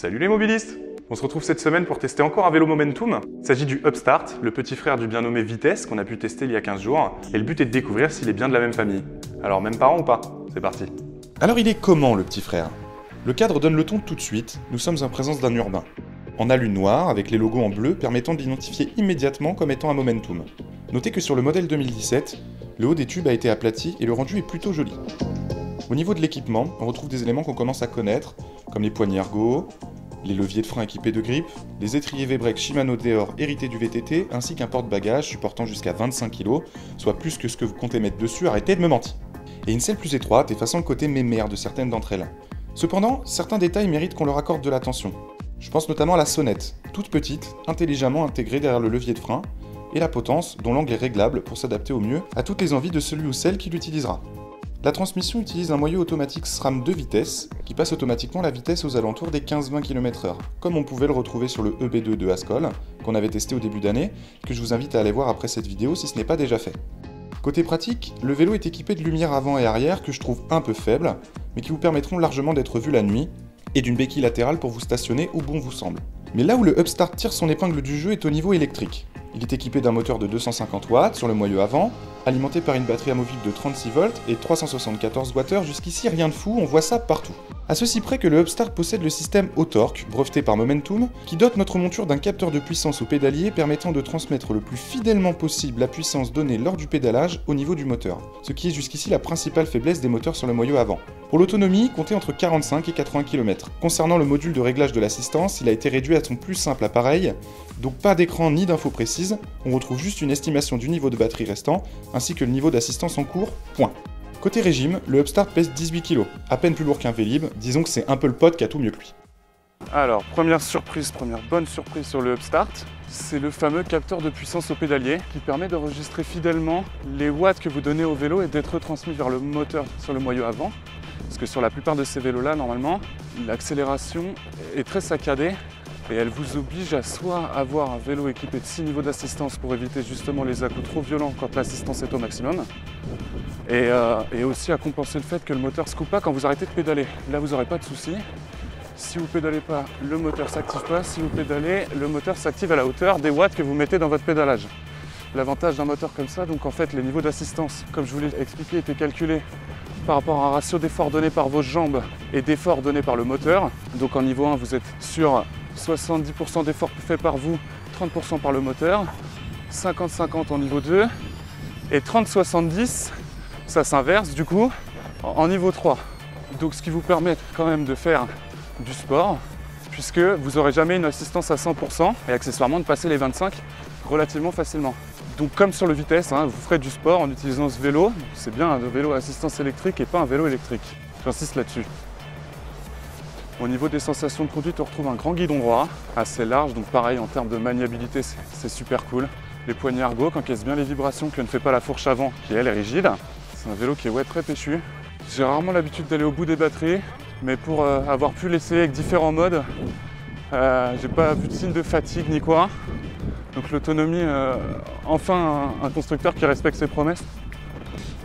Salut les mobilistes! On se retrouve cette semaine pour tester encore un vélo Momentum. Il s'agit du Upstart, le petit frère du bien nommé Vitesse qu'on a pu tester il y a 15 jours. Et le but est de découvrir s'il est bien de la même famille. Alors même parents ou pas? C'est parti! Alors il est comment le petit frère? Le cadre donne le ton tout de suite, nous sommes en présence d'un urbain. En alu noir, avec les logos en bleu permettant de l'identifier immédiatement comme étant un Momentum. Notez que sur le modèle 2017, le haut des tubes a été aplati et le rendu est plutôt joli. Au niveau de l'équipement, on retrouve des éléments qu'on commence à connaître, comme les poignées ergo, les leviers de frein équipés de grippe, les étriers V-Brake Shimano Deore hérités du VTT, ainsi qu'un porte-bagages supportant jusqu'à 25 kg, soit plus que ce que vous comptez mettre dessus, arrêtez de me mentir. Et une selle plus étroite effaçant le côté mémère de certaines d'entre elles. Cependant, certains détails méritent qu'on leur accorde de l'attention. Je pense notamment à la sonnette, toute petite, intelligemment intégrée derrière le levier de frein, et la potence, dont l'angle est réglable pour s'adapter au mieux à toutes les envies de celui ou celle qui l'utilisera. La transmission utilise un moyeu automatique SRAM 2 vitesses, qui passe automatiquement la vitesse aux alentours des 15-20 km/h, comme on pouvait le retrouver sur le EB2 de Ascol, qu'on avait testé au début d'année, que je vous invite à aller voir après cette vidéo si ce n'est pas déjà fait. Côté pratique, le vélo est équipé de lumières avant et arrière que je trouve un peu faibles, mais qui vous permettront largement d'être vus la nuit, et d'une béquille latérale pour vous stationner où bon vous semble. Mais là où le Upstart tire son épingle du jeu est au niveau électrique. Il est équipé d'un moteur de 250 watts sur le moyeu avant, alimenté par une batterie amovible de 36 volts et 374 Wh. Jusqu'ici rien de fou, on voit ça partout. À ceci près que le Upstart possède le système Autorque, breveté par Momentum, qui dote notre monture d'un capteur de puissance au pédalier permettant de transmettre le plus fidèlement possible la puissance donnée lors du pédalage au niveau du moteur, ce qui est jusqu'ici la principale faiblesse des moteurs sur le moyeu avant. Pour l'autonomie, comptez entre 45 et 80 km. Concernant le module de réglage de l'assistance, il a été réduit à son plus simple appareil, donc pas d'écran ni d'infos précises, on retrouve juste une estimation du niveau de batterie restant, ainsi que le niveau d'assistance en cours, point. Côté régime, le Upstart pèse 18 kg, à peine plus lourd qu'un Vélib, disons que c'est un peu le pote qui a tout mieux que lui. Alors, première bonne surprise sur le Upstart, c'est le fameux capteur de puissance au pédalier qui permet d'enregistrer fidèlement les watts que vous donnez au vélo et d'être retransmis vers le moteur sur le moyeu avant. Parce que sur la plupart de ces vélos-là, normalement, l'accélération est très saccadée et elle vous oblige à soit avoir un vélo équipé de 6 niveaux d'assistance pour éviter justement les à-coups trop violents quand l'assistance est au maximum, et aussi à compenser le fait que le moteur ne se coupe pas quand vous arrêtez de pédaler. Là, vous n'aurez pas de souci. Si vous pédalez pas, le moteur ne s'active pas. Si vous pédalez, le moteur s'active à la hauteur des watts que vous mettez dans votre pédalage. L'avantage d'un moteur comme ça, donc en fait, les niveaux d'assistance, comme je vous l'ai expliqué, étaient calculés par rapport à un ratio d'effort donné par vos jambes et d'effort donné par le moteur. Donc en niveau 1, vous êtes sur 70% d'efforts faits par vous, 30% par le moteur, 50-50 en niveau 2, et 30-70, ça s'inverse du coup, en niveau 3. Donc ce qui vous permet quand même de faire du sport, puisque vous n'aurez jamais une assistance à 100% et accessoirement de passer les 25 relativement facilement. Donc comme sur le Vitesse, vous ferez du sport en utilisant ce vélo. C'est bien un vélo à assistance électrique et pas un vélo électrique. J'insiste là-dessus. Au niveau des sensations de conduite, on retrouve un grand guidon droit, assez large, donc pareil en termes de maniabilité, c'est super cool. Les poignées ergo qui encaissent bien les vibrations que ne fait pas la fourche avant, qui elle est rigide. C'est un vélo qui est très péchu. J'ai rarement l'habitude d'aller au bout des batteries, mais pour avoir pu l'essayer avec différents modes, j'ai pas vu de signe de fatigue ni quoi. Donc l'autonomie, enfin un constructeur qui respecte ses promesses.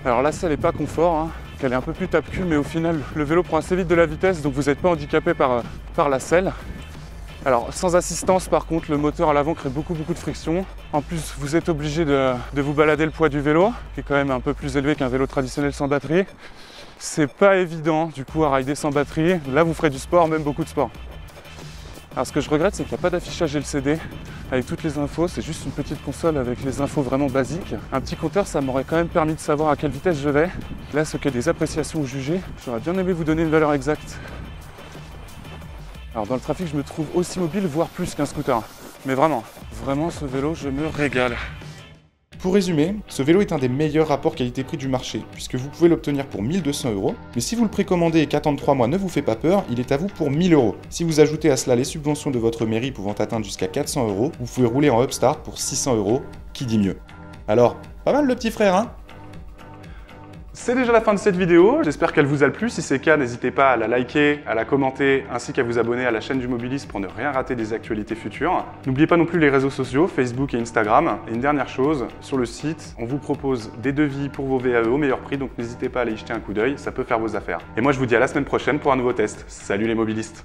Alors la selle n'est pas confort, qu'elle est un peu plus tape-cul, mais au final le vélo prend assez vite de la vitesse, donc vous n'êtes pas handicapé par la selle. Alors sans assistance par contre, le moteur à l'avant crée beaucoup de friction. En plus vous êtes obligé de vous balader le poids du vélo, qui est quand même un peu plus élevé qu'un vélo traditionnel sans batterie. C'est pas évident du coup à rider sans batterie. Là vous ferez du sport, même beaucoup de sport. Alors ce que je regrette, c'est qu'il n'y a pas d'affichage LCD avec toutes les infos, c'est juste une petite console avec les infos vraiment basiques. Un petit compteur, ça m'aurait quand même permis de savoir à quelle vitesse je vais. Là, ce qu'est des appréciations ou jugées, j'aurais bien aimé vous donner une valeur exacte. Alors dans le trafic, je me trouve aussi mobile, voire plus qu'un scooter. Mais vraiment ce vélo, je me régale. Pour résumer, ce vélo est un des meilleurs rapports qualité-prix du marché, puisque vous pouvez l'obtenir pour 1200 €, mais si vous le précommandez et qu'attendre 3 mois ne vous fait pas peur, il est à vous pour 1000 €. Si vous ajoutez à cela les subventions de votre mairie pouvant atteindre jusqu'à 400 €, vous pouvez rouler en Upstart pour 600 €, qui dit mieux. Alors, pas mal le petit frère, hein? C'est déjà la fin de cette vidéo, j'espère qu'elle vous a plu. Si c'est le cas, n'hésitez pas à la liker, à la commenter, ainsi qu'à vous abonner à la chaîne du Mobiliste pour ne rien rater des actualités futures. N'oubliez pas non plus les réseaux sociaux, Facebook et Instagram. Et une dernière chose, sur le site, on vous propose des devis pour vos VAE au meilleur prix, donc n'hésitez pas à aller y jeter un coup d'œil, ça peut faire vos affaires. Et moi je vous dis à la semaine prochaine pour un nouveau test. Salut les mobilistes!